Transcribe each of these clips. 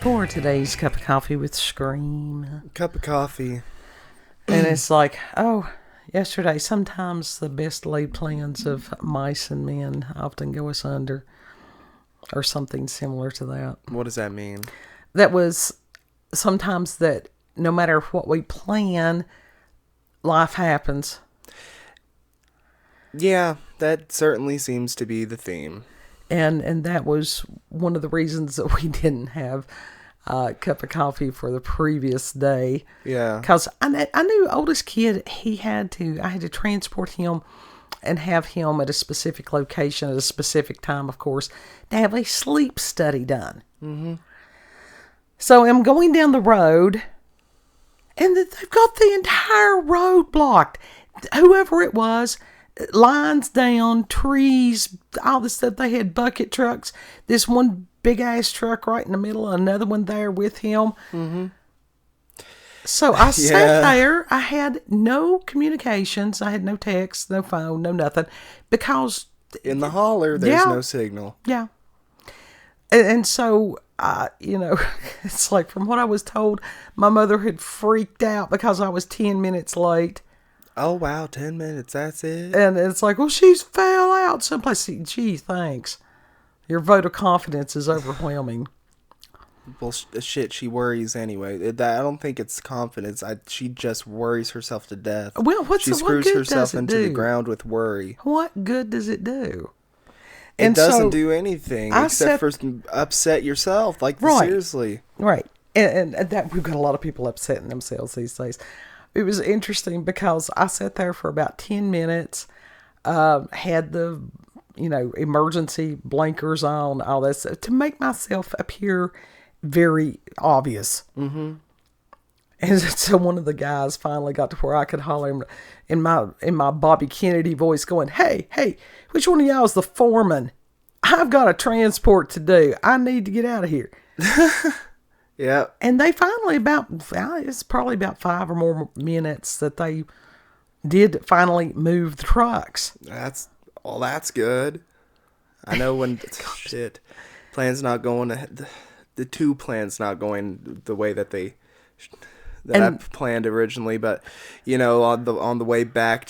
for today's cup of coffee with Scream. Cup of coffee. And it's like, yesterday, sometimes the best laid plans of mice and men often go asunder, or something similar to that. What does that mean? That was sometimes that no matter what we plan, life happens. Yeah, that certainly seems to be the theme. And that was one of the reasons that we didn't have a cup of coffee for the previous day. Yeah. Because I knew oldest kid, I had to transport him and have him at a specific location at a specific time, of course, to have a sleep study done. Mm-hmm. So I'm going down the road, and they've got the entire road blocked. Whoever it was, lines down, trees, all this stuff. They had bucket trucks. This one big ass truck right in the middle, another one there with him. Mm-hmm. So I sat there. I had no communications. I had no text, no phone, no nothing, because in the holler, there's no signal. Yeah. And so, it's like, from what I was told, my mother had freaked out because I was 10 minutes late. Oh, wow, 10 minutes, that's it? And it's like, well, she's fell out someplace. Gee, thanks. Your vote of confidence is overwhelming. Well, shit, she worries anyway. I don't think it's confidence. She just worries herself to death. Well, she screws herself into the ground with worry. What good does it do? It doesn't do anything except for upset yourself. Like, right. Seriously. Right. And that we've got a lot of people upsetting themselves these days. It was interesting because I sat there for about 10 minutes, had the, emergency blinkers on, all this, to make myself appear very obvious. Mm-hmm. And so one of the guys finally got to where I could holler him in my Bobby Kennedy voice going, hey, which one of y'all is the foreman? I've got a transport to do. I need to get out of here. Yeah. And they finally it's probably about 5 or more minutes that they did finally move the trucks. That's good. I know when plan's not going the two plans not going the way that I planned originally, but on the way back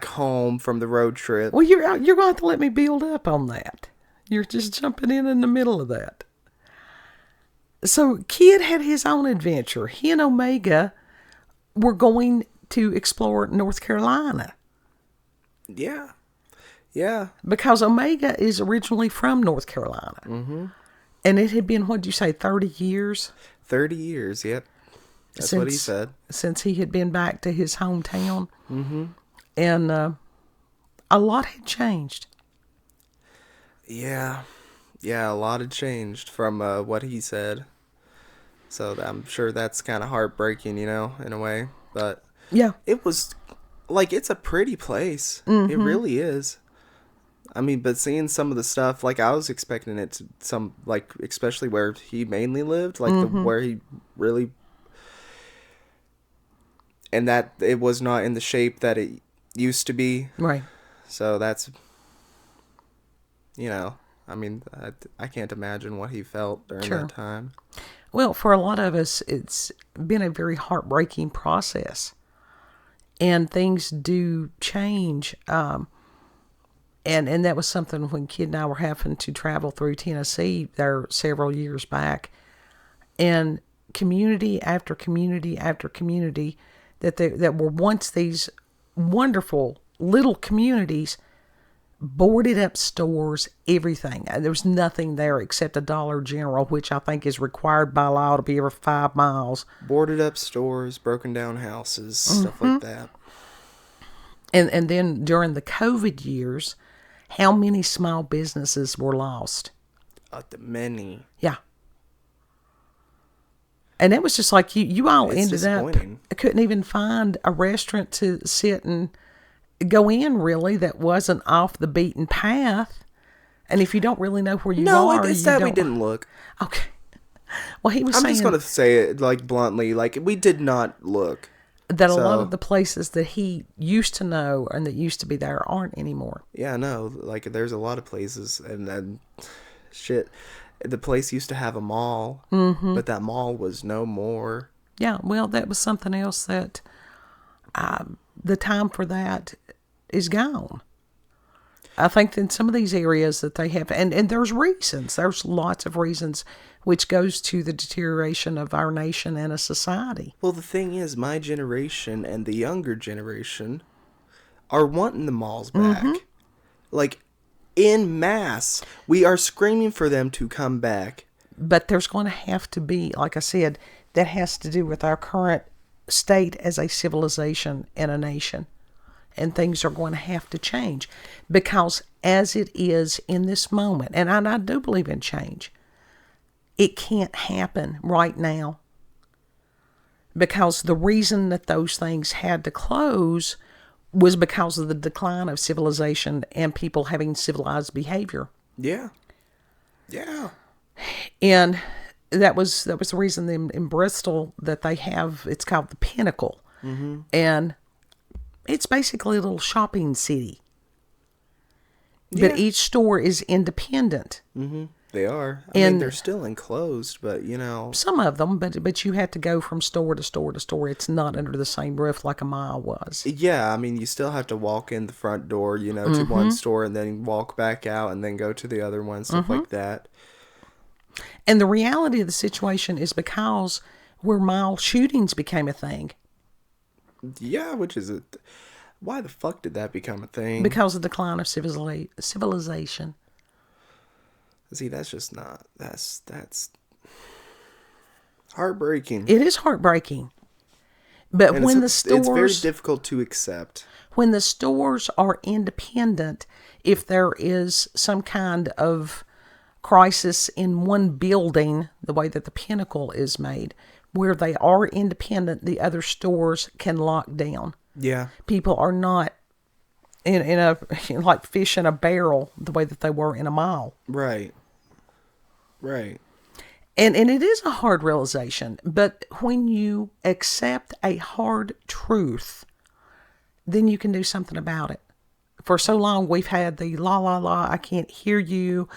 home from the road trip. Well, you're going to have to let me build up on that. You're just jumping in the middle of that. So Kid had his own adventure. He and Omega were going to explore North Carolina. Yeah. Yeah. Because Omega is originally from North Carolina. Mm-hmm. And it had been, what'd you say, 30 years? 30 years, yep. That's what he said. Since he had been back to his hometown. Mm-hmm. And a lot had changed. Yeah. Yeah, a lot had changed from what he said. So I'm sure that's kind of heartbreaking, in a way. But yeah, it was it's a pretty place. Mm-hmm. It really is. I mean, but seeing some of the stuff, I was expecting it to especially where he mainly lived, mm-hmm. Where he really, and that it was not in the shape that it used to be. Right. So that's, I mean, I can't imagine what he felt during that time. Well, for a lot of us, it's been a very heartbreaking process. And things do change. And that was something when Kid and I were having to travel through Tennessee there several years back. And community after community after community that were once these wonderful little communities, boarded up stores, everything. There was nothing there except a Dollar General, which I think is required by law to be every 5 miles. Boarded up stores, broken down houses, mm-hmm. stuff like that. And then during the COVID years, how many small businesses were lost? Many. Yeah. And it was just like you all ended up, couldn't even find a restaurant to sit and go in, really, that wasn't off the beaten path. And if you don't really know where you are, it's that we didn't look. Okay. Well, I'm just going to say it bluntly, we did not look. That a lot of the places that he used to know and that used to be there aren't anymore. Yeah, no, there's a lot of places, and then shit. The place used to have a mall, but that mall was no more. Yeah, well, that was something else that the time for that is gone. I think in some of these areas that they have, and there's reasons, there's lots of reasons, which goes to the deterioration of our nation and a society. Well, the thing is, my generation and the younger generation are wanting the malls back. Like, in mass, we are screaming for them to come back. But there's going to have to be, like I said, that has to do with our current state as a civilization and a nation. And things are going to have to change. Because as it is in this moment, and I do believe in change, it can't happen right now. Because the reason that those things had to close was because of the decline of civilization and people having civilized behavior. Yeah. Yeah. And that was the reason in Bristol that they have, it's called the Pinnacle. And it's basically a little shopping city. But each store is independent. They are. I mean, they're still enclosed, but, Some of them, but you have to go from store to store to store. It's not under the same roof like a mile was. Yeah, I mean, you still have to walk in the front door, to one store and then walk back out and then go to the other one, stuff like that. And the reality of the situation is because where mall shootings became a thing. Yeah, which is why the fuck did that become a thing? Because of the decline of civilization. See, that's just not, that's heartbreaking. It is heartbreaking. But and when the stores... It's very difficult to accept. When the stores are independent, if there is some kind of crisis in one building, the way that the Pinnacle is made, where they are independent, the other stores can lock down. Yeah. People are not in a like fish in a barrel the way that they were in a mall. Right. And it is a hard realization, but when you accept a hard truth, then you can do something about it. For so long we've had the la la la, I can't hear you,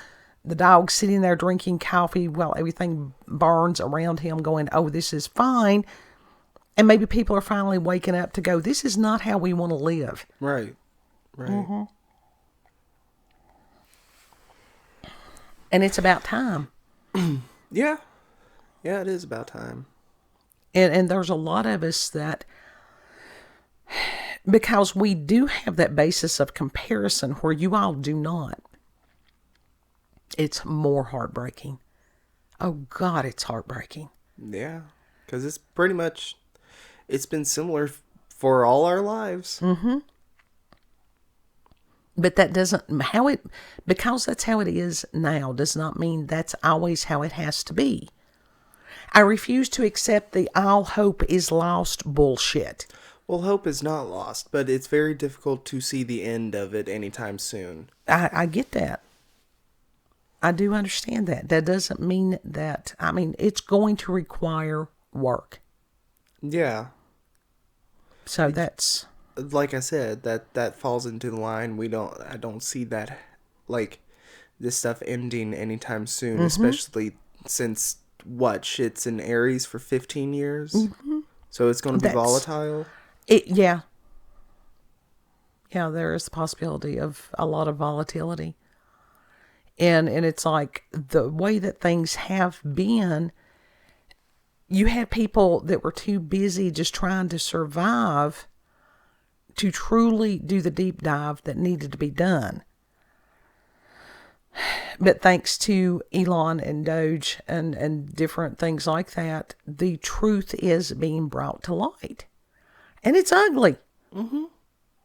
the dog sitting there drinking coffee while everything burns around him going, oh, this is fine. And maybe people are finally waking up to go, this is not how we want to live. Right. And it's about time. Yeah, it is about time. And there's a lot of us that, because we do have that basis of comparison where you all do not, it's more heartbreaking. Oh, God, it's heartbreaking. Yeah, because it's pretty much, it's been similar for all our lives. But that doesn't, because that's how it is now, does not mean that's always how it has to be. I refuse to accept the all hope is lost bullshit. Well, hope is not lost, but it's very difficult to see the end of it anytime soon. I get that. I do understand that. That doesn't mean that, it's going to require work. Yeah. So that's... Like I said, that falls into the line. I don't see that, like, this stuff ending anytime soon, especially since, shit's in Aries for 15 years? So it's going to be volatile? Yeah, there is the possibility of a lot of volatility. And it's like the way that things have been, you had people that were too busy just trying to survive to truly do the deep dive that needed to be done. But thanks to Elon and Doge and different things like that, the truth is being brought to light. And it's ugly.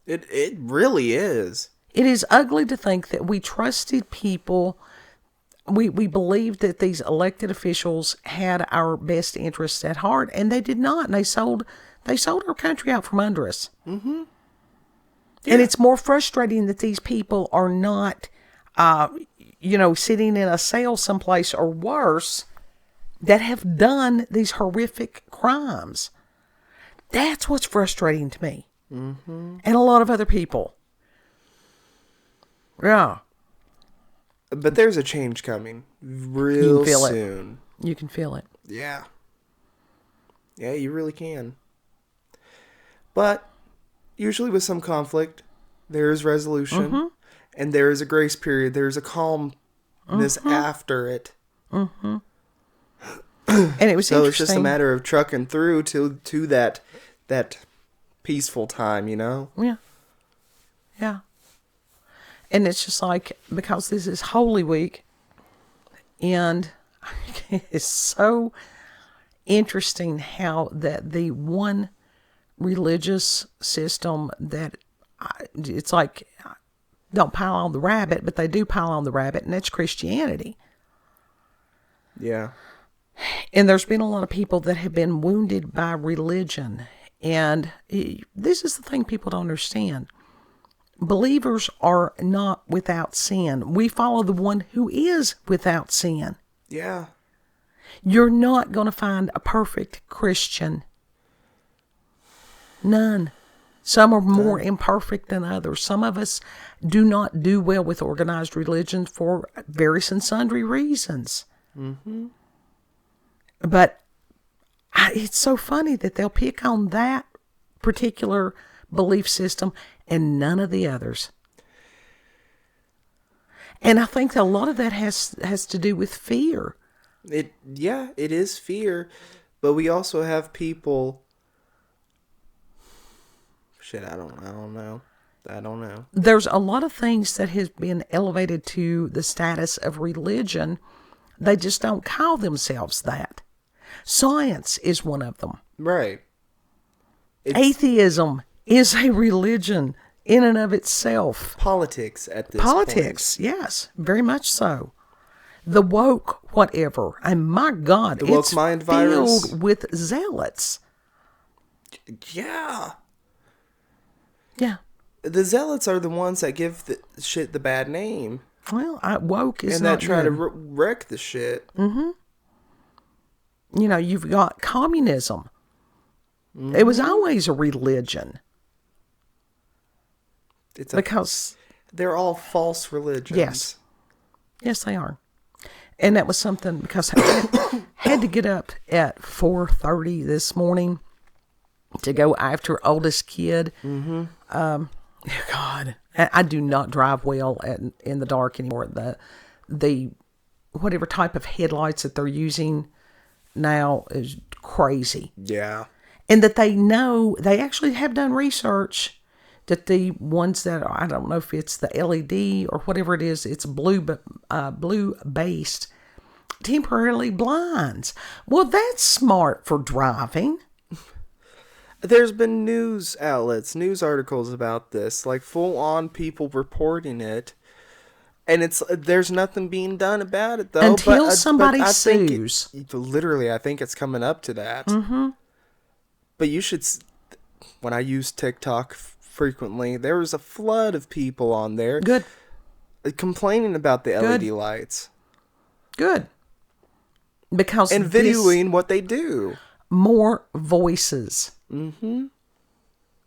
It really is. It is ugly to think that we trusted people. We believed that these elected officials had our best interests at heart, and they did not. And they sold our country out from under us. Yeah. And it's more frustrating that these people are not, sitting in a cell someplace or worse that have done these horrific crimes. That's what's frustrating to me. And a lot of other people. Yeah. But there's a change coming real feel it. soon. You can feel it. Yeah. Yeah, you really can. But usually with some conflict, there is resolution, and there is a grace period. There's a calmness after it. And it was So interesting. it's just a matter of trucking through to that peaceful time, you know? Yeah. Yeah. And it's just like, because this is Holy Week, and it's so interesting how that the one religious system that it's like, don't pile on the rabbit, but they do pile on the rabbit, and that's Christianity. Yeah. And there's been a lot of people that have been wounded by religion. And this is the thing people don't understand. Believers are not without sin. We follow the one who is without sin. Yeah. You're not going to find a perfect Christian. None. Some are more imperfect than others. Some of us do not do well with organized religion for various and sundry reasons. But it's so funny that they'll pick on that particular belief system and none of the others. And I think that a lot of that has to do with fear. It is fear, but we also have people. Shit, I don't know. There's a lot of things that has been elevated to the status of religion. They just don't call themselves that. Science is one of them. Right. Atheism is a religion in and of itself. Politics at this Politics, yes, very much so. The woke whatever. And my God, The woke it's mind virus. filled with zealots. point. Yeah. Yeah. The zealots are the ones that give the shit the bad name. Well, woke is And not that try to good. wreck the shit. You know, you've got communism. It was always a religion. Because they're all false religions. Yes, they are. And that was something, because I had to get up at 4:30 this morning to go after oldest kid. God, I do not drive well in the dark anymore. The whatever type of headlights that they're using now is crazy. Yeah. And that they actually have done research that the ones that are, I don't know if it's the LED or whatever it is, it's blue based, temporarily blinds. Well, that's smart for driving. There's been news outlets, news articles about this, like full on people reporting it. And there's nothing being done about it, though. Until somebody I think sues. Literally, I think it's coming up to that. But you should, when I use TikTok frequently, there was a flood of people on there. Good. Complaining about the LED lights. Good. Because and videoing what they do. More voices. Even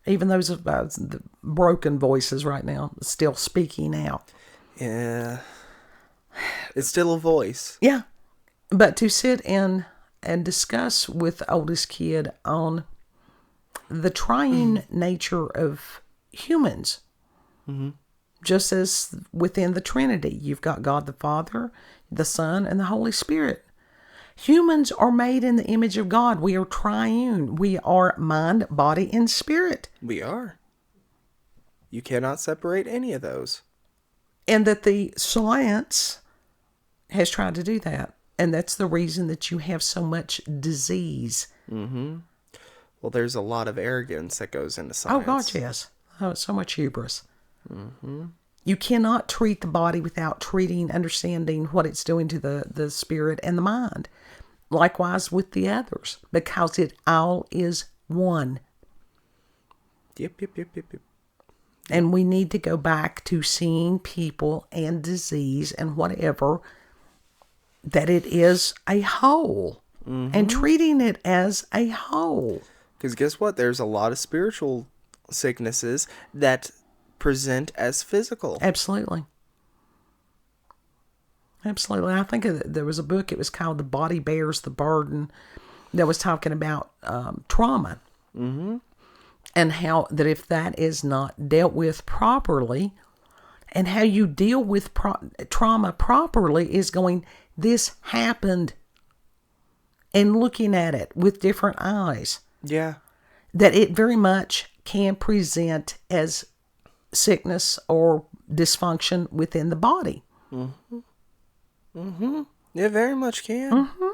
those the broken voices right now still speaking out. Yeah. It's still a voice. Yeah. But to sit and discuss with the oldest kid on the trying nature of humans. Just as within the Trinity, you've got God the Father, the Son, and the Holy Spirit. Humans are made in the image of God. We are triune. We are mind, body, and spirit. We are. You cannot separate any of those. And that the science has tried to do that. And that's the reason that you have so much disease. Well, there's a lot of arrogance that goes into science. Oh, God, yes. Oh, so much hubris. You cannot treat the body without understanding what it's doing to the spirit and the mind. Likewise with the others, because it all is one. Yep. And we need to go back to seeing people and disease and whatever, that it is a whole. And treating it as a whole. Because guess what? There's a lot of spiritual sicknesses that present as physical. Absolutely. Absolutely. I think there was a book, it was called The Body Bears the Burden, that was talking about trauma. Mm-hmm. And how that if that is not dealt with properly, and how you deal with trauma properly is going, this happened, and looking at it with different eyes. Yeah. That it very much can present as sickness or dysfunction within the body. Mm-hmm. Mm-hmm. It very much can. Mm-hmm.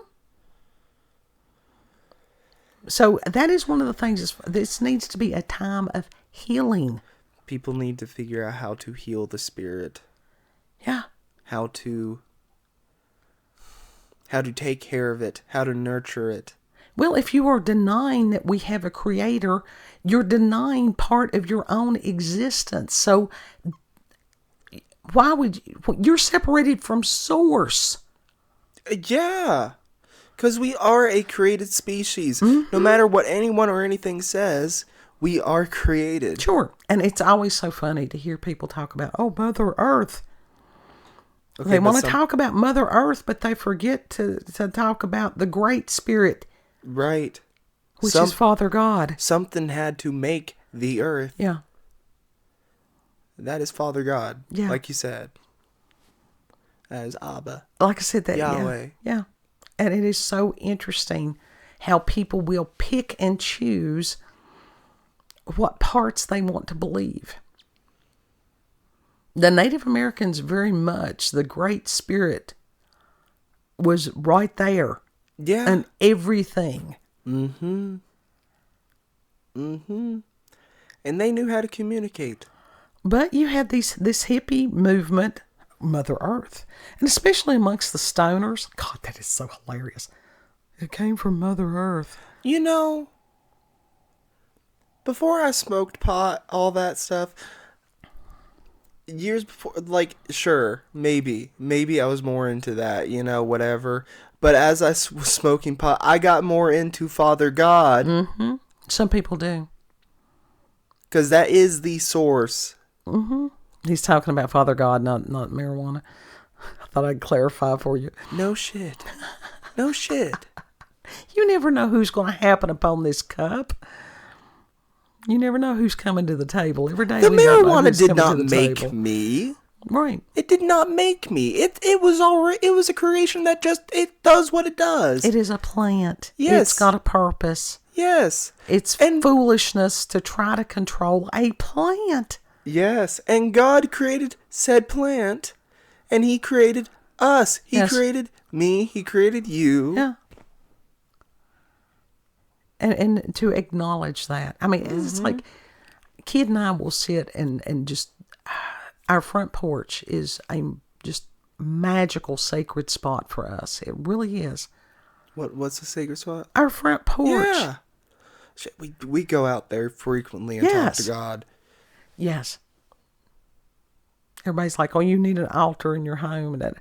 So that is one of the things. This needs to be a time of healing. People need to figure out how to heal the spirit. Yeah. How to take care of it. How to nurture it. Well, if you are denying that we have a creator, you're denying part of your own existence. So why would you're separated from source? Yeah. Because we are a created species. Mm-hmm. No matter what anyone or anything says, we are created. Sure. And it's always so funny to hear people talk about, oh, Mother Earth. Okay, they want to talk about Mother Earth, but they forget to talk about the Great Spirit. Right. Which is Father God. Something had to make the earth. Yeah. That is Father God. Yeah. Like you said. That is Abba. Like I said, that Yahweh. Yeah. And it is so interesting how people will pick and choose what parts they want to believe. The Native Americans very much, the Great Spirit was right there. Yeah. And everything. Mm-hmm. Mm-hmm. And they knew how to communicate. But you had this hippie movement, Mother Earth, and especially amongst the stoners. God, that is so hilarious. It came from Mother Earth. You know, before I smoked pot, all that stuff, years before, like, sure, maybe I was more into that, you know, whatever. But as I was smoking pot, I got more into Father God. Mm-hmm. Some people do. Because that is the source. Mm-hmm. He's talking about Father God, not marijuana. I thought I'd clarify for you. No shit. No shit. You never know who's going to happen upon this cup. You never know who's coming to the table. Every day the we don't know marijuana who's did coming not to the make table. me. Right. It did not make me. It was already. It was a creation that just it does what it does. It is a plant. Yes. It's got a purpose. Yes. It's foolishness to try to control a plant. Yes. And God created said plant, and He created us. He created me. He created you. Yeah. And to acknowledge that. I mean, it's like, Kid and I will sit and just, our front porch is a just magical, sacred spot for us. It really is. What's the sacred spot? Our front porch. Yeah. Shit, we go out there frequently and talk to God. Yes. Everybody's like, oh, you need an altar in your home. And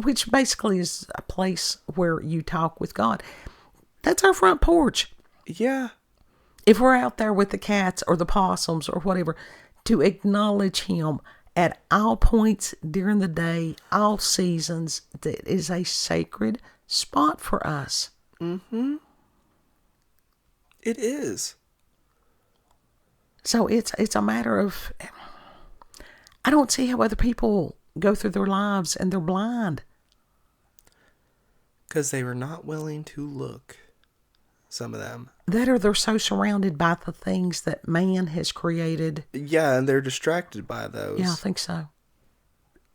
which basically is a place where you talk with God. That's our front porch. Yeah. If we're out there with the cats or the possums or whatever, to acknowledge Him at all points during the day, all seasons, that is a sacred spot for us. Mm-hmm. It is. So it's a matter of, I don't see how other people go through their lives and they're blind. Because they were not willing to look. Some of them. That or they're so surrounded by the things that man has created. Yeah, and they're distracted by those. Yeah, I think so.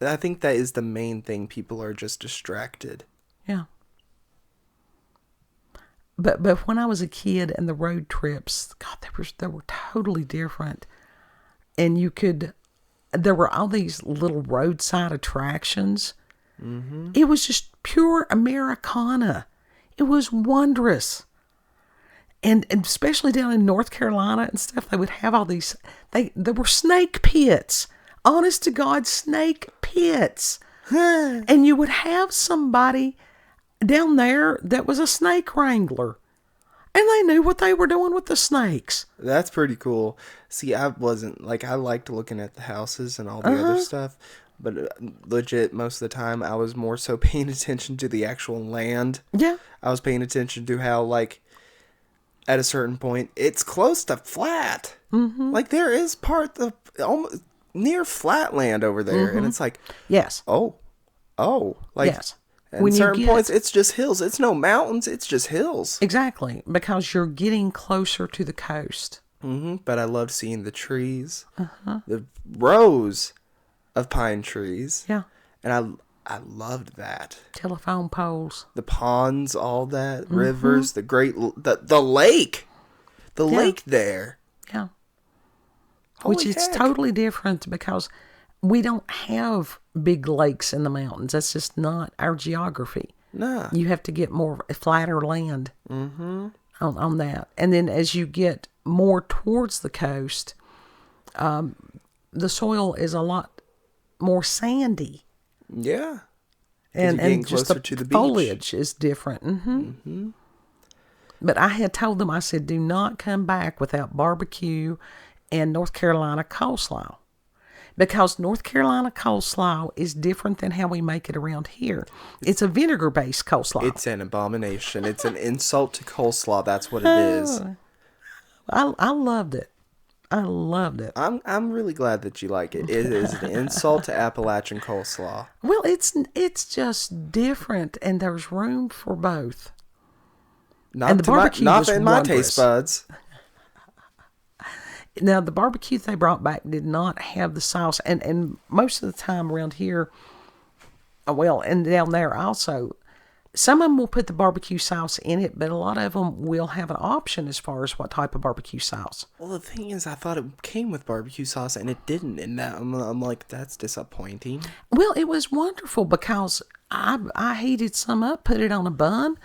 I think that is the main thing. People are just distracted. Yeah. But when I was a kid and the road trips, God, they were totally different. And there were all these little roadside attractions. Mm-hmm. It was just pure Americana. It was wondrous. And especially down in North Carolina and stuff, they would have all these, there were snake pits. Honest to God, snake pits. And you would have somebody down there that was a snake wrangler. And they knew what they were doing with the snakes. That's pretty cool. See, I wasn't, I liked looking at the houses and all the other stuff. But legit, most of the time, I was more so paying attention to the actual land. Yeah. I was paying attention to how, like, at a certain point, it's close to flat. Mm-hmm. Like, there is part of almost near flat land over there. And it's like, Yes. oh. Like, Yes. at When you certain get- points, it's just hills. It's no mountains. It's just hills. Exactly. Because you're getting closer to the coast. But I loved seeing the trees. The rows of pine trees. Yeah. And I loved that. Telephone poles. The ponds, all that, rivers, the lake. The lake there. Yeah. Holy Which is heck. totally different because we don't have big lakes in the mountains. That's just not our geography. Nah. You have to get more flatter land on that. And then as you get more towards the coast, the soil is a lot more sandy. Yeah. And getting just closer the to the beach. foliage is different. But I had told them, I said, do not come back without barbecue and North Carolina coleslaw. Because North Carolina coleslaw is different than how we make it around here. It's a vinegar-based coleslaw. It's an abomination. It's an insult to coleslaw. That's what it is. I loved it. I loved it. I'm really glad that you like it. It is an insult to Appalachian coleslaw. Well, it's just different, and there's room for both. And the barbecue was not in my wondrous. taste buds. Now, the barbecue they brought back did not have the sauce. And most of the time around here, well, and down there also, some of them will put the barbecue sauce in it, but a lot of them will have an option as far as what type of barbecue sauce. Well, the thing is, I thought it came with barbecue sauce, and it didn't. And that, I'm like, that's disappointing. Well, it was wonderful because I heated some up, put it on a bun.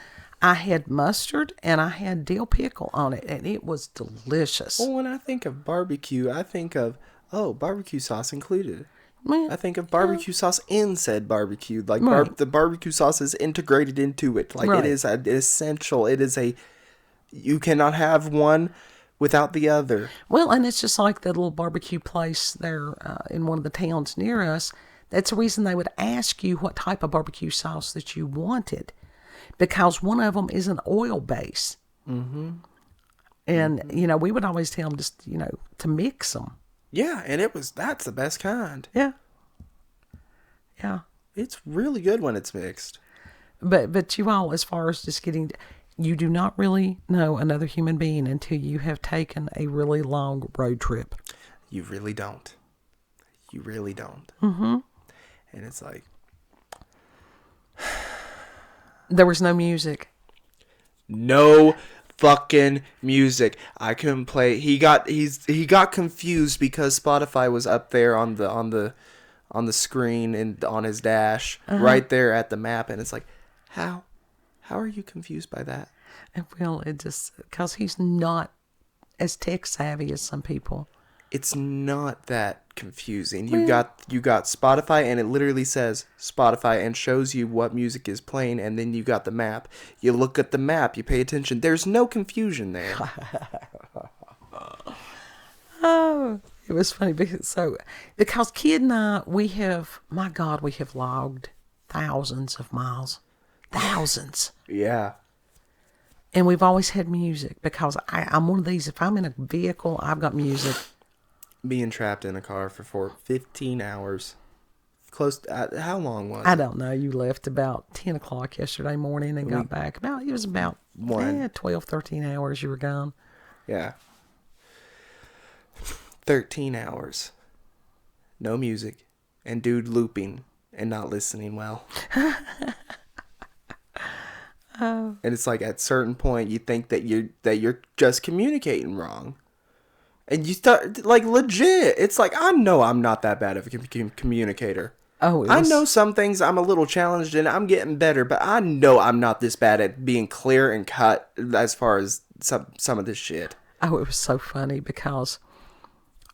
I had mustard and I had dill pickle on it, and it was delicious. Well, when I think of barbecue, I think of, barbecue sauce included. Man, I think of barbecue sauce in said barbecue. Like, Right. the barbecue sauce is integrated into it. Like, Right. it is essential. It is you cannot have one without the other. Well, and it's just like the little barbecue place there in one of the towns near us. That's the reason they would ask you what type of barbecue sauce that you wanted, because one of them is an oil base. Mm-hmm. And, we would always tell them just, to mix them. Yeah, and that's the best kind. Yeah. Yeah. It's really good when it's mixed. But you all, as far as just you do not really know another human being until you have taken a really long road trip. You really don't. You really don't. Mm-hmm. And it's like, There was no music. no fucking music. I couldn't play. He got confused because Spotify was up there on the screen and on his dash right there at the map, and it's like, how are you confused by that? And well, it just because he's not as tech savvy as some people. It's not that confusing. You got Spotify, and it literally says Spotify and shows you what music is playing, and then you got the map. You look at the map, you pay attention. There's no confusion there. Oh, it was funny because Kid and I, we have logged thousands of miles, thousands. Yeah. And we've always had music because I'm one of these. If I'm in a vehicle, I've got music. Being trapped in a car for 15 hours. Close to, how long was it? I don't know. You left about 10 o'clock yesterday morning and got back. It was about 12, 13 hours you were gone. Yeah. 13 hours. No music. And dude looping and not listening well. And it's like at a certain point you think that you're just communicating wrong. And you start, like, legit. It's like, I know I'm not that bad of a communicator. Oh, I know some things I'm a little challenged in. I'm getting better, but I know I'm not this bad at being clear and cut as far as some of this shit. Oh, it was so funny because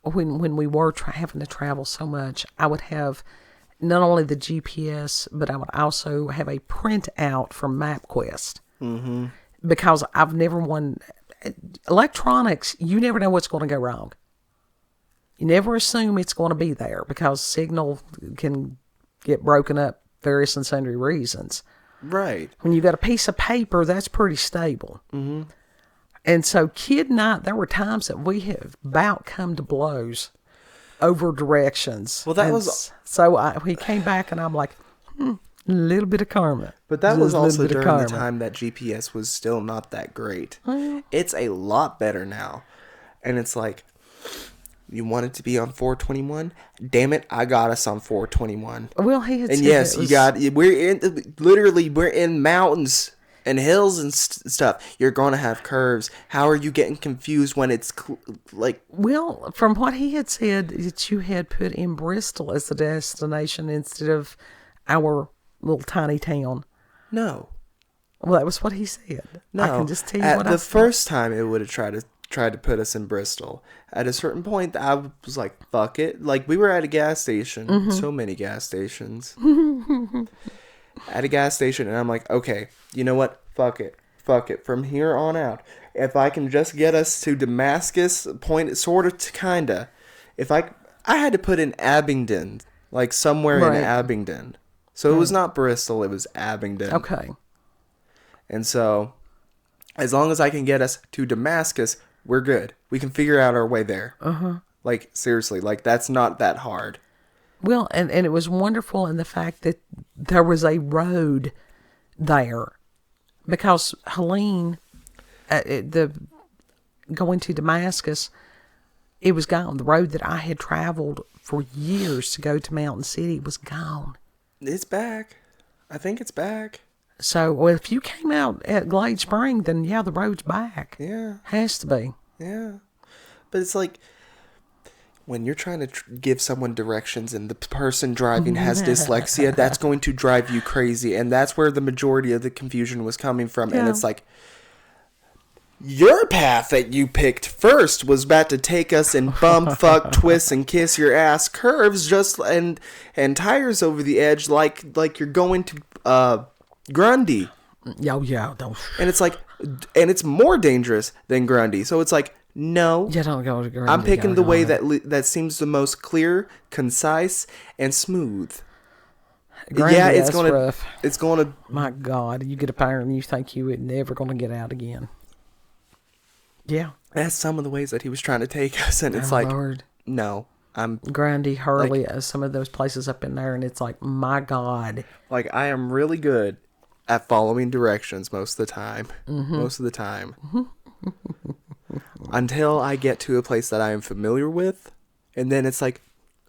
when we were having to travel so much, I would have not only the GPS, but I would also have a printout from MapQuest. Mm-hmm. Because I've never electronics, you never know what's going to go wrong. You never assume it's going to be there because signal can get broken up various and sundry reasons. Right. When you got a piece of paper, that's pretty stable. Mm-hmm. And so, kid night, there were times that we have about come to blows over directions. Well, that was... So he came back and I'm like, a little bit of karma. But that was also during the time that GPS was still not that great. It's a lot better now. And it's like, you want it to be on 421? Damn it, I got us on 421. Well, he had and said yes, we're in mountains and hills and stuff. You're going to have curves. How are you getting confused when it's like... Well, from what he had said, that you had put in Bristol as the destination instead of our little tiny town. No. Well, that was what he said. No. I can just tell you what I said. The first time it would have tried to put us in Bristol. At a certain point, I was like, fuck it. Like, we were at a gas station. Mm-hmm. So many gas stations. At a gas station, and I'm like, okay, you know what? Fuck it. From here on out, if I can just get us to Damascus, sort of, kinda. If I had to put in Abingdon, like somewhere in Abingdon. So it was not Bristol, it was Abingdon. Okay. And so, as long as I can get us to Damascus, we're good. We can figure out our way there. Like, seriously, like, that's not that hard. Well, and it was wonderful in the fact that there was a road there. Because Helene, going to Damascus, it was gone. The road that I had traveled for years to go to Mountain City was gone. It's back. I think it's back. So, well, if you came out at Glade Spring, then yeah, the road's back. Yeah. Has to be. Yeah. But it's like, when you're trying to give someone directions and the person driving has dyslexia, that's going to drive you crazy. And that's where the majority of the confusion was coming from. Yeah. And it's like, your path that you picked first was about to take us in bump, fuck, twist, and kiss your ass curves, just and tires over the edge like you're going to Grundy. Yeah. And it's like, and it's more dangerous than Grundy. So it's like, no. You don't go to Grundy. I'm picking the way that seems the most clear, concise, and smooth. Grundy, yeah, it's rough. It's gonna. My God, you get a fire and you think you would never gonna get out again. Yeah, that's some of the ways that he was trying to take us, and it's like, Lord. No, I'm Grundy, Hurley, some of those places up in there, and it's like, my God. Like, I am really good at following directions most of the time. Mm-hmm. Most of the time. Until I get to a place that I am familiar with, and then it's like,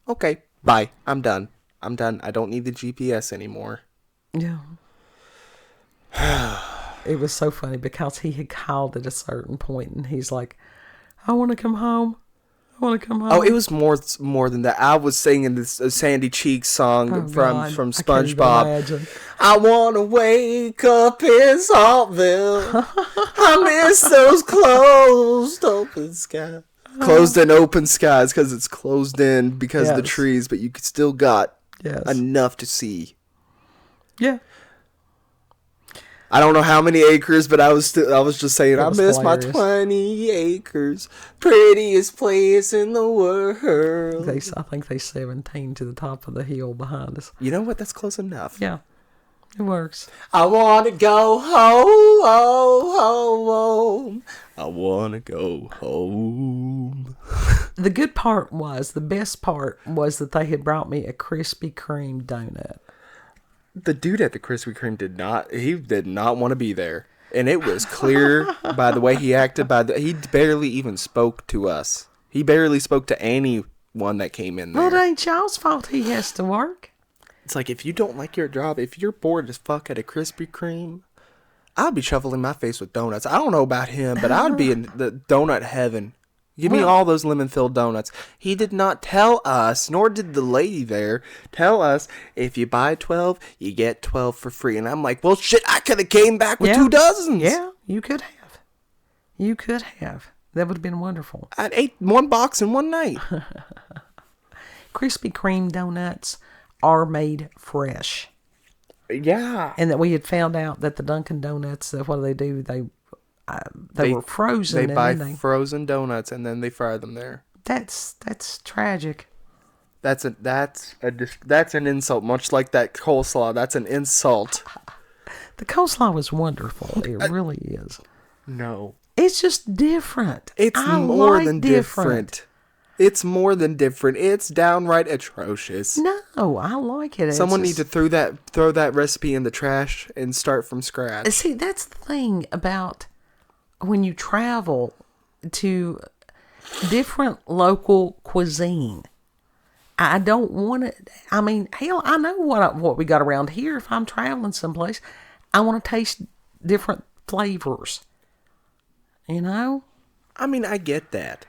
okay, bye, I'm done. I don't need the GPS anymore. Yeah. It was so funny because he had called at a certain point and he's like, I want to come home. Oh, it was more than that. I was singing this Sandy Cheeks song from SpongeBob. I want to wake up in Saltville. I miss those closed open skies. Closed and open skies because it's closed in because of the trees, but you still got enough to see. Yeah. I don't know how many acres, but I was just saying, I miss hilarious. My 20 acres. Prettiest place in the world. I think they 17 to the top of the hill behind us. You know what? That's close enough. Yeah. It works. I want to go home. I want to go home. The best part was that they had brought me a Krispy Kreme donut. The dude at the Krispy Kreme did not want to be there. And it was clear by the way he acted. He barely even spoke to us. He barely spoke to anyone that came in there. Well, it ain't y'all's fault he has to work. It's like, if you don't like your job, if you're bored as fuck at a Krispy Kreme, I'd be shoveling my face with donuts. I don't know about him, but I'd be in the donut heaven. Give me all those lemon-filled donuts. He did not tell us, nor did the lady there tell us, if you buy 12, you get 12 for free. And I'm like, well, shit, I could have came back with 2 dozens. Yeah, you could have. That would have been wonderful. I ate 1 box in one night. Krispy Kreme donuts are made fresh. Yeah. And that we had found out that the Dunkin' Donuts, what do? They were frozen. They buy frozen donuts and then they fry them there. That's tragic. That's an insult. Much like that coleslaw, that's an insult. The coleslaw was wonderful. It really is. No, It's just different. it's I more like than different. It's more than different. It's downright atrocious. No, I like it. Someone need to throw that recipe in the trash and start from scratch. See, that's the thing about when you travel to different local cuisine. I don't want to. I mean, hell, I know what we got around here. If I'm traveling someplace, I want to taste different flavors. You know? I mean, I get that.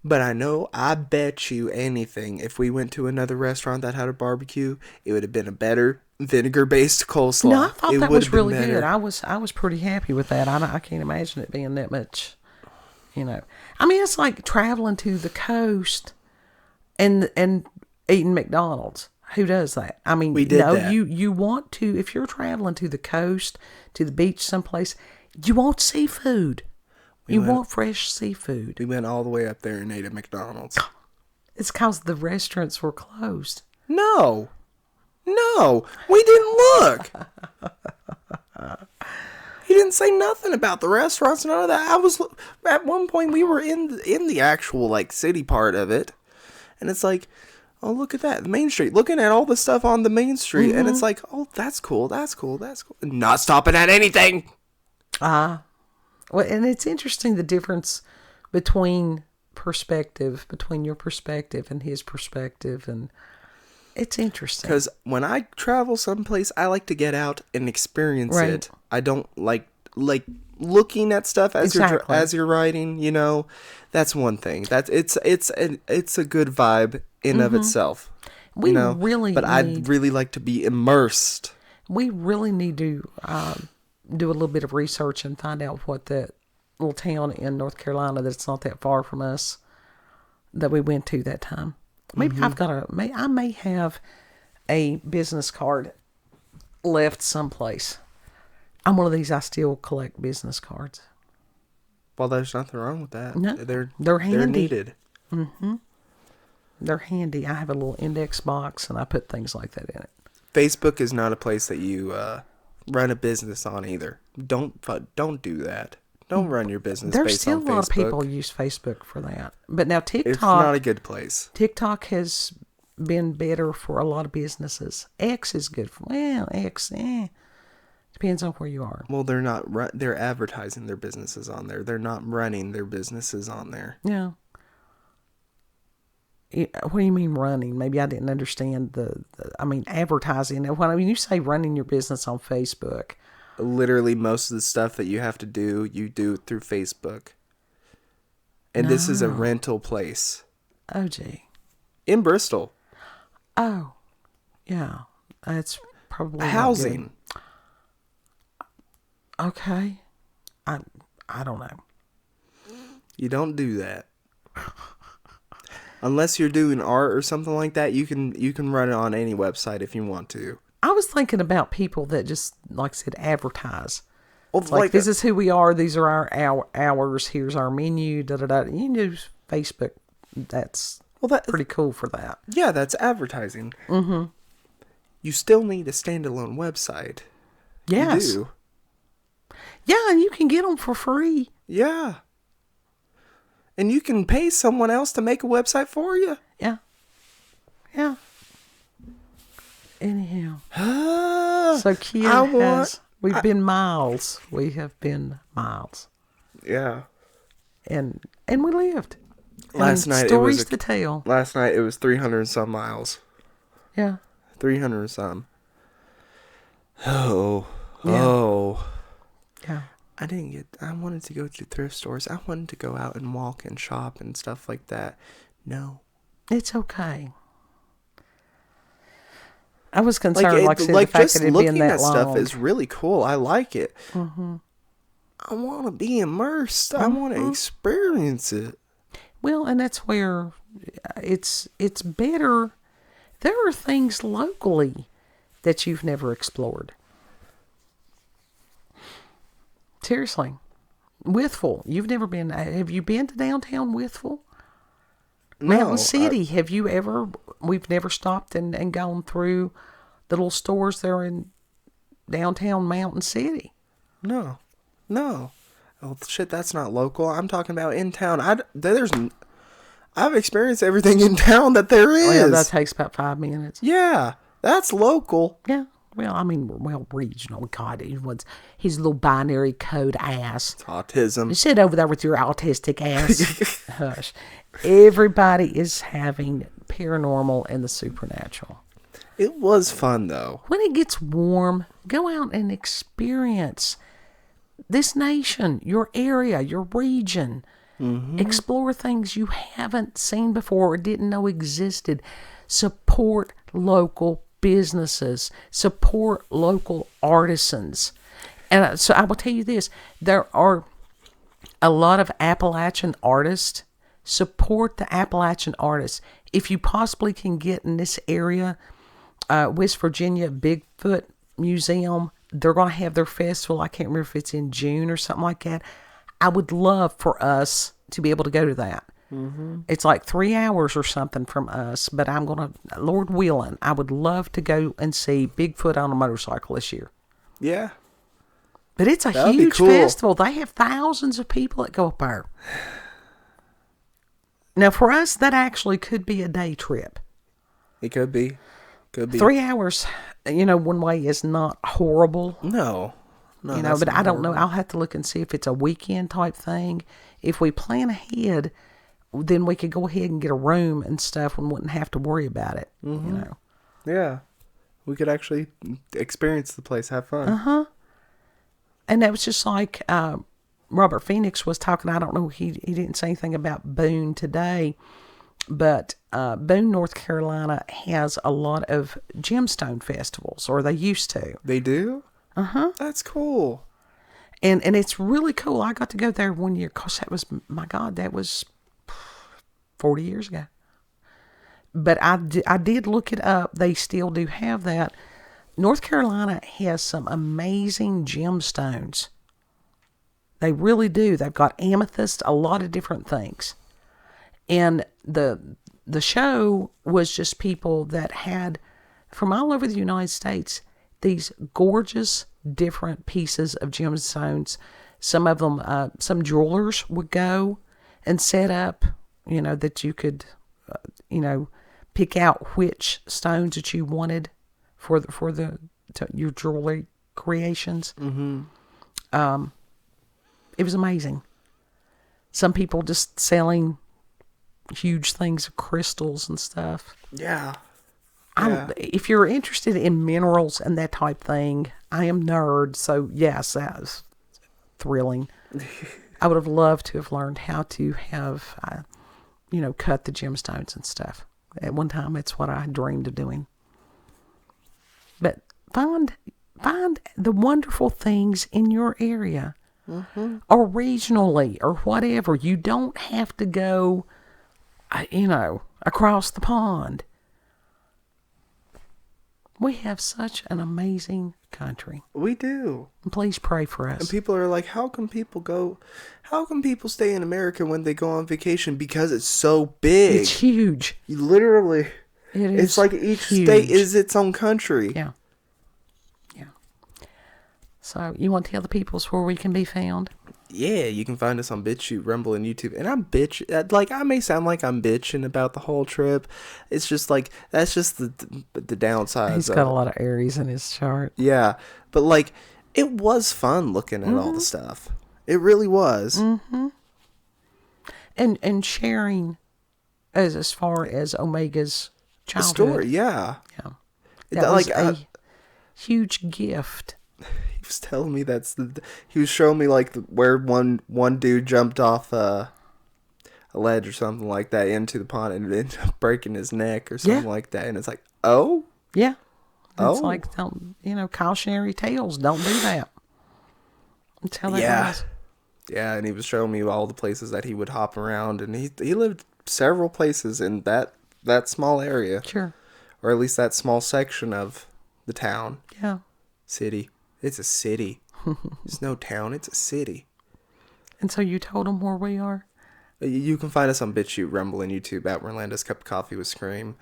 But I bet you anything, if we went to another restaurant that had a barbecue, it would have been a better vinegar-based coleslaw. No, I thought it that would was have been really better. good. I was pretty happy with that. I can't imagine it being that much, you know. I mean, it's like traveling to the coast and eating McDonald's. Who does that? I mean, We did that. you want to, if you're traveling to the coast, to the beach someplace, you want seafood. You want fresh seafood. We went all the way up there and ate at McDonald's. It's because the restaurants were closed. No, we didn't look. He didn't say nothing about the restaurants, none of that. At one point we were in the actual like city part of it, and it's like, oh, look at that, the main street. Looking at all the stuff on the main street, and it's like, oh, that's cool. Not stopping at anything. Well, and it's interesting the difference between your perspective and his perspective, and it's interesting. Because when I travel someplace, I like to get out and experience it. I don't like looking at stuff as you're riding. You know, that's one thing. It's a good vibe in of itself. But I'd really like to be immersed. We really need to do a little bit of research and find out what that little town in North Carolina that's not that far from us that we went to that time. Maybe I may have a business card left someplace. I'm one of these, I still collect business cards. Well, there's nothing wrong with that. No, they're handy. They're needed. They're handy. I have a little index box and I put things like that in it. Facebook is not a place that you run a business on either. Don't do that. Don't run your business There's based on Facebook. still a lot of people use Facebook for that. But now TikTok... It's not a good place. TikTok has been better for a lot of businesses. X is good for... Well, X, depends on where you are. Well, they're not... They're advertising their businesses on there. They're not running their businesses on there. Yeah. What do you mean running? Maybe I didn't understand advertising. When you say running your business on Facebook... Literally most of the stuff that you have to do, you do through Facebook. And this is a rental place. Oh, gee. In Bristol. Oh. Yeah. That's probably housing. Okay. I don't know. You don't do that. Unless you're doing art or something like that, you can run it on any website if you want to. I was thinking about people that just, like I said, advertise. Well, like this is who we are. These are our hours. Here's our menu. You can use Facebook. That's pretty cool for that. Yeah, that's advertising. Mm-hmm. You still need a standalone website. Yes. You do. Yeah, and you can get them for free. Yeah. And you can pay someone else to make a website for you. Yeah. Yeah. Anyhow. So Kia we've been miles. We have been miles. Yeah. And we lived. Last night stories to tell. Last night it was 300 and some miles. Yeah. 300 and some. Oh. Yeah. Oh. Yeah. I wanted to go to thrift stores. I wanted to go out and walk and shop and stuff like that. No. It's okay. I was concerned, the fact that it'd been that long. Looking at stuff is really cool. I like it. Mm-hmm. I want to be immersed. I want to experience it. Well, and that's where it's better. There are things locally that you've never explored. Seriously. Withful. You've never been. Have you been to downtown Withful? Mountain City. Have you ever? We've never stopped and gone through the little stores there in downtown Mountain City. No. Oh shit, that's not local. I'm talking about in town. I've experienced everything in town that there is. Oh, yeah, that takes about 5 minutes. Yeah, that's local. Yeah. Well, I mean, regional. God, his little binary code ass. It's autism. Sit over there with your autistic ass. Hush. Everybody is having paranormal and the supernatural. It was fun, though. When it gets warm, go out and experience this nation, your area, your region. Mm-hmm. Explore things you haven't seen before or didn't know existed. Support local businesses. Support local artisans. And so I will tell you this. There are a lot of Appalachian artists. Support the Appalachian artists. If you possibly can get in this area, West Virginia Bigfoot Museum, they're going to have their festival. I can't remember if it's in June or something like that. I would love for us to be able to go to that. Mm-hmm. It's like 3 hours or something from us, but I'm going to, Lord willing, I would love to go and see Bigfoot on a motorcycle this year. Yeah. But it's a huge festival. They have thousands of people that go up there. Now, for us, that actually could be a day trip. It could be. 3 hours, one way is not horrible. No, but I don't know. I'll have to look and see if it's a weekend type thing. If we plan ahead, then we could go ahead and get a room and stuff and wouldn't have to worry about it, Yeah. We could actually experience the place, have fun. Uh-huh. And that was just like Robert Phoenix was talking. I don't know, he didn't say anything about Boone today, but Boone, North Carolina has a lot of gemstone festivals, or they used to. They do? Uh-huh. That's cool. And it's really cool. I got to go there one year because that was 40 years ago. But I did look it up. They still do have that. North Carolina has some amazing gemstones. They really do. They've got amethyst, a lot of different things. And the show was just people that had, from all over the United States, these gorgeous different pieces of gemstones. Some of them, some jewelers would go and set up, that you could, pick out which stones that you wanted for your jewelry creations. Mm-hmm. It was amazing. Some people just selling huge things of crystals and stuff. Yeah. If you're interested in minerals and that type thing, I am nerd, so yes, that was thrilling. I would have loved to have learned how to have, cut the gemstones and stuff. At one time, it's what I dreamed of doing. But find the wonderful things in your area, mm-hmm. or regionally, or whatever. You don't have to go, across the pond. We have such an amazing country. We do. And please pray for us. And people are like, how can people stay in America when they go on vacation? Because it's so big. It's huge. You literally. It is. It's like each state is its own country. Yeah. Yeah. So, you want to tell the peoples where we can be found? Yeah, you can find us on BitChute, Rumble, and YouTube. And I may sound like I'm bitching about the whole trip. It's just like, that's just the downside. He's got a lot of Aries in his chart. Yeah, but it was fun looking at all the stuff. It really was. Mm-hmm. And sharing as far as Omega's childhood. The story, yeah. Yeah. That was a huge gift. He was telling me he was showing me where one dude jumped off a ledge or something like that into the pond and ended up breaking his neck or something like that, and it's like, oh yeah, it's like, cautionary tales, don't do that. That's how that goes. Yeah, and he was showing me all the places that he would hop around, and he lived several places in that small area, sure, or at least that small section of the town. Yeah, city. It's a city. It's no town. It's a city. And so you told him where we are? You can find us on BitChute, Rumble, and YouTube at Orlando's Cup of Coffee with Scream.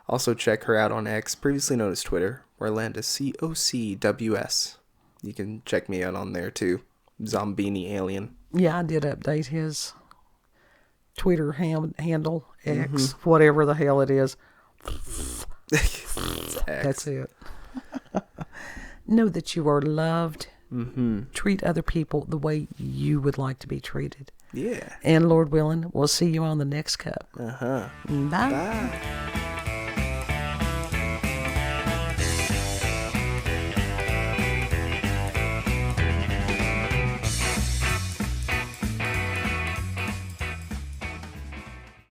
Also check her out on X, previously known as Twitter, Orlando COCWS. You can check me out on there too, Zombini Alien. Yeah, I did update his Twitter handle, X, whatever the hell it is. That's it. Know that you are loved. Treat other people the way you would like to be treated. Yeah. And Lord willing, we'll see you on the next cup. Uh-huh. Bye. Bye.